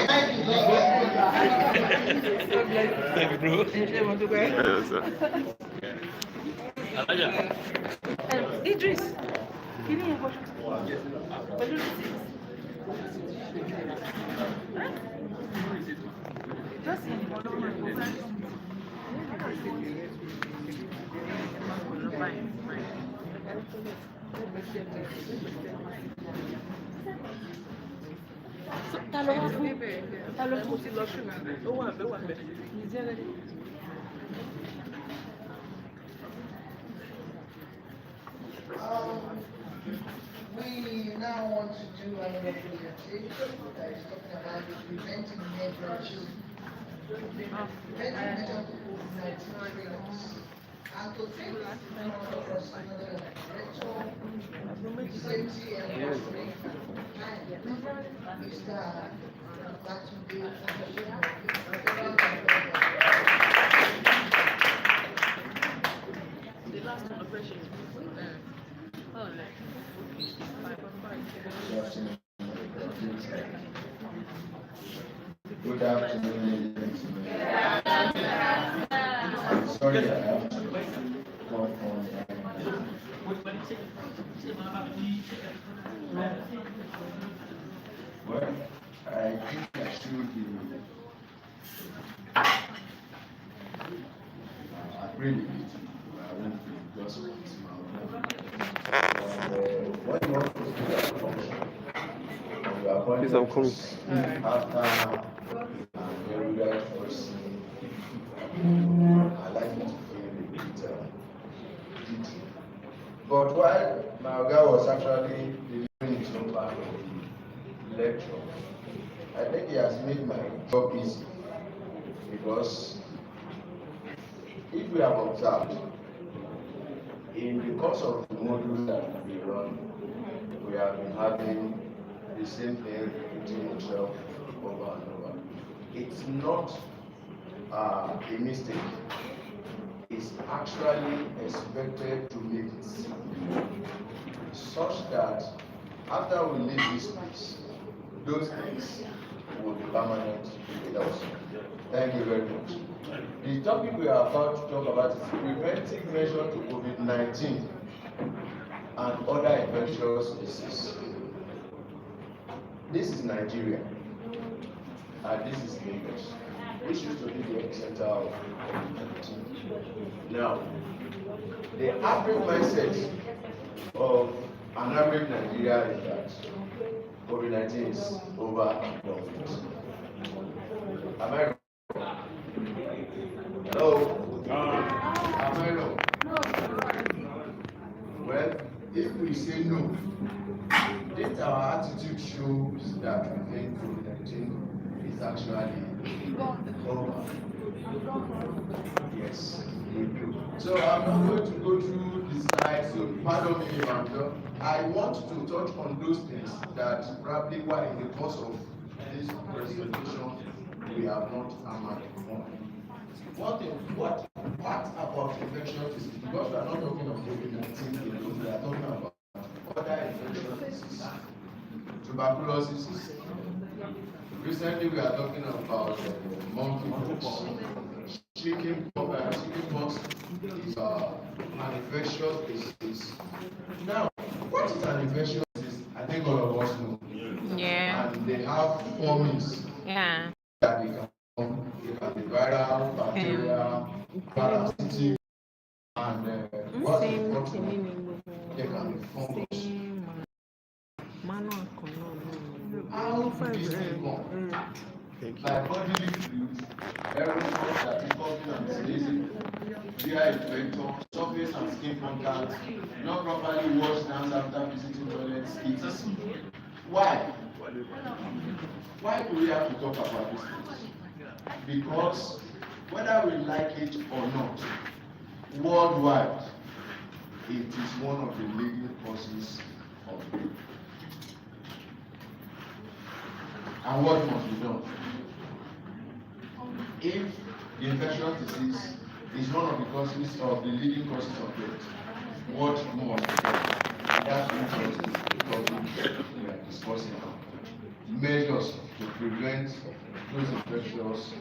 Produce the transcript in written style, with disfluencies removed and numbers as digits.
Thank you, bro. Yes, sir. Idris, give me a question. Just we now want to do another presentation that is talking about preventing measures. Preventing measures to COVID-19 triggers. And to take us another virtual safety and restoration. Mr. Batunde. the last operation. Good afternoon, ladies and gentlemen. Sorry, I have to go on. Well, I think I should be agree with it. I won't be just what what you want to do as a function? Please, I'm coming. After very well first, I like it to feel a bit detailed. But while my Oga was actually delivering his own part of the lecture, I think he has made my job easy because if we have observed in the course of the modules that we run, we have been having the same thing repeating itself over and over. It's not a mistake. It's actually expected to make it simple, such that after we leave this place, those things will be permanent with us. Thank you very much. The topic we are about to talk about is preventive measure to COVID-19 and other infectious diseases. This is Nigeria, and this is Lagos, which used to be the epicenter of COVID-19. Now, the average mindset of an average Nigeria is that COVID-19 is over and done with. Am I wrong? Hello? Am I wrong? Well, if we say no, then our attitude shows that we think COVID-19 is actually over. Yes, we do. So I'm not going to go through the slides, so pardon me if I'm done. I want to touch on those things that probably were in the course of this presentation we have not hammered on. One thing, what about infectious disease? Because we are not talking of COVID-19 alone, we are talking about other infectious diseases. Tuberculosis. Recently, we are talking about monkeypox. Chickenpox is an infectious disease. Now, what is an infectious disease? I think all of us know. Yeah. And they have forms. Yeah. That they can be viral, bacterial, parasitic, and what is important, they can be fungus. How do these things come? Like bodily fluids, aerosols that is coughing and sneezing, GI infection, surface and skin contact, not properly washed hands after visiting toilets, etc. Why? Why do we have to talk about these things? Because whether we like it or not, worldwide, it is one of the leading causes of death. And what must be done? If the infectious disease is one of the causes of the leading causes of death, what must be done? And that's what the topic we are discussing now. Measures to prevent those infectious